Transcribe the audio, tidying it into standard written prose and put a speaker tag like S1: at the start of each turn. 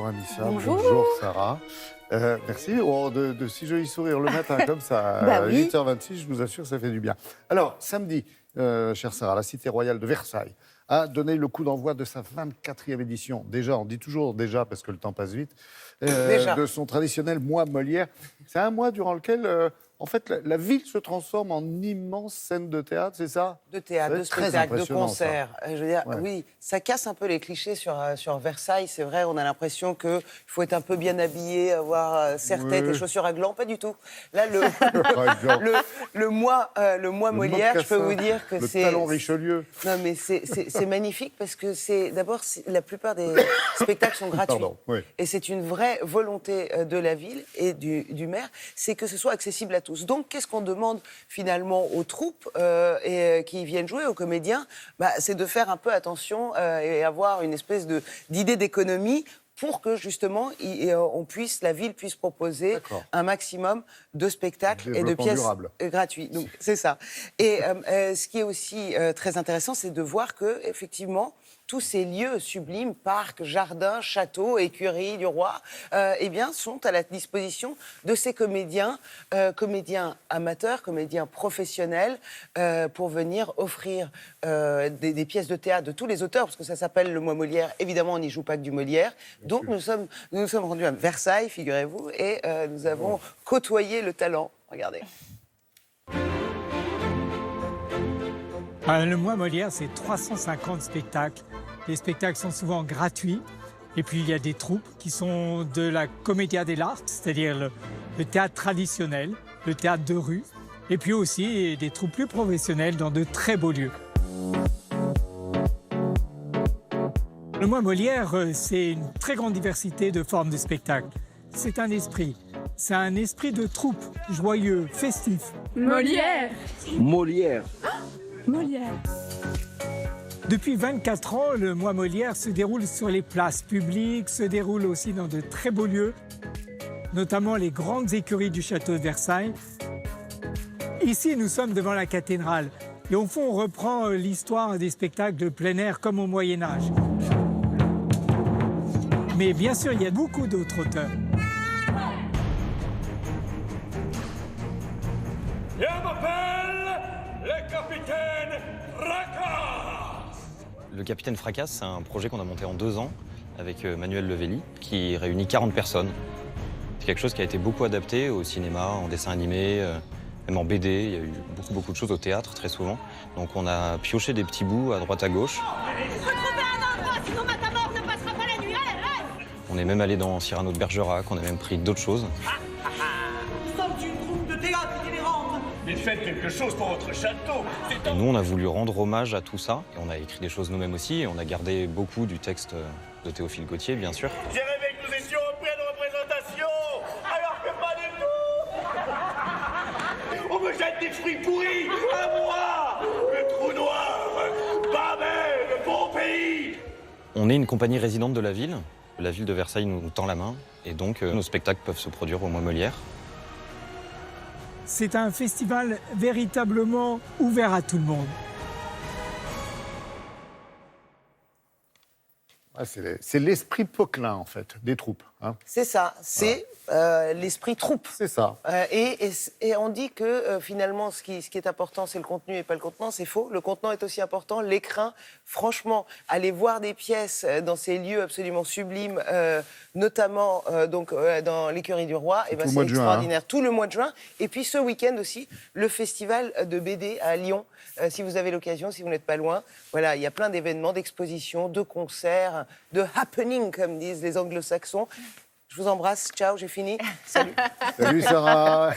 S1: Anissa.
S2: Bonjour.
S1: Bonjour Sarah. Merci de si jolis sourires le matin comme ça.
S2: Bah
S1: À
S2: oui.
S1: 8h26, je vous assure, ça fait du bien. Alors, samedi, chère Sarah, la Cité royale de Versailles a donné le coup d'envoi de sa 24e édition. Déjà, on dit toujours déjà parce que le temps passe vite, de son traditionnel mois Molière. C'est un mois durant lequel, en fait, la ville se transforme en immense scène de théâtre, c'est ça?
S3: De théâtre, de
S1: C'est très
S3: spectacle, de
S1: impressionnant, ça.
S3: concert. Je veux dire,
S1: Ouais.
S3: oui, ça casse un peu les clichés sur Versailles. C'est vrai, on a l'impression qu'il faut être un peu bien habillé, avoir serre-tête
S1: Oui.
S3: et chaussures à gland. Pas du tout. Là,
S1: Par exemple,
S3: le mois Molière, je peux vous dire que
S1: le
S3: c'est...
S1: talon Richelieu.
S3: Non, mais c'est magnifique parce que d'abord, la plupart des spectacles sont gratuits.
S1: Pardon, oui.
S3: Et c'est une vraie volonté de la ville et du maire, c'est que ce soit accessible à tous. Donc, qu'est-ce qu'on demande finalement aux troupes qui viennent jouer, aux comédiens? C'est de faire un peu attention et avoir une espèce d'idée d'économie pour que justement la ville puisse proposer
S1: D'accord.
S3: un maximum de spectacles et de
S1: Développement
S3: pièces
S1: durable.
S3: gratuits. Donc c'est ça. Et ce qui est aussi très intéressant, c'est de voir que effectivement tous ces lieux sublimes, parcs, jardins, châteaux, écuries du roi, eh bien, sont à la disposition de ces comédiens, comédiens amateurs, comédiens professionnels, pour venir offrir des pièces de théâtre de tous les auteurs, parce que ça s'appelle le mois Molière. Évidemment, on n'y joue pas que du Molière. Donc, nous nous sommes rendus à Versailles, figurez-vous, et nous avons côtoyé le talent. Regardez.
S4: Le mois Molière, c'est 350 spectacles. Les spectacles sont souvent gratuits. Et puis, il y a des troupes qui sont de la commedia dell'arte, c'est-à-dire le théâtre traditionnel, le théâtre de rue. Et puis aussi des troupes plus professionnelles dans de très beaux lieux. Le mois Molière, c'est une très grande diversité de formes de spectacles. C'est un esprit. C'est un esprit de troupe, joyeux, festif.
S2: Molière.
S5: Molière.
S2: Molière.
S4: Depuis 24 ans, le mois Molière se déroule sur les places publiques, se déroule aussi dans de très beaux lieux, notamment les grandes écuries du château de Versailles. Ici, nous sommes devant la cathédrale. Et au fond, on reprend l'histoire des spectacles de plein air comme au Moyen-Âge. Mais bien sûr, il y a beaucoup d'autres auteurs.
S6: Je m'appelle le capitaine Fracas.
S7: Le Capitaine Fracas, c'est un projet qu'on a monté en 2 ans avec Manuel Levelli, qui réunit 40 personnes. C'est quelque chose qui a été beaucoup adapté au cinéma, en dessin animé, même en BD. Il y a eu beaucoup de choses au théâtre, très souvent. Donc on a pioché des petits bouts à droite à gauche.
S8: Retrouvez un endroit, sinon Matamor ne passera pas la nuit. Allez, allez.
S7: On est même allé dans Cyrano de Bergerac, on a même pris d'autres choses.
S8: Nous sommes une troupe de théâtre itinérante.
S6: Mais faites quelque chose pour votre château.
S7: Et nous, on a voulu rendre hommage à tout ça. Et on a écrit des choses nous-mêmes aussi. Et on a gardé beaucoup du texte de Théophile Gautier, bien sûr.
S6: J'ai rêvé que nous étions en pleine représentation, alors que pas du tout. On me jette des fruits pourris, à moi, le trou noir, Babel, le bon pays.
S7: On est une compagnie résidente de la ville. La ville de Versailles nous tend la main. Et donc, nos spectacles peuvent se produire au mois Molière.
S4: C'est un festival véritablement ouvert à tout le monde.
S1: Ah, c'est l'esprit Poquelin, en fait, des troupes. Hein.
S3: C'est ça, c'est l'esprit troupe.
S1: C'est ça.
S3: Et on dit que finalement, ce qui est important, c'est le contenu et pas le contenant. C'est faux. Le contenant est aussi important. L'écrin, franchement, aller voir des pièces dans ces lieux absolument sublimes, notamment dans l'écurie du roi, et ben,
S1: le
S3: c'est
S1: mois de juin,
S3: extraordinaire. Tout le mois de juin. Et puis ce week-end aussi, le festival de BD à Lyon. Si vous avez l'occasion, si vous n'êtes pas loin, voilà, il y a plein d'événements, d'expositions, de concerts, de happening, comme disent les anglo-saxons. Je vous embrasse. Ciao, j'ai fini. Salut.
S1: Salut Sarah.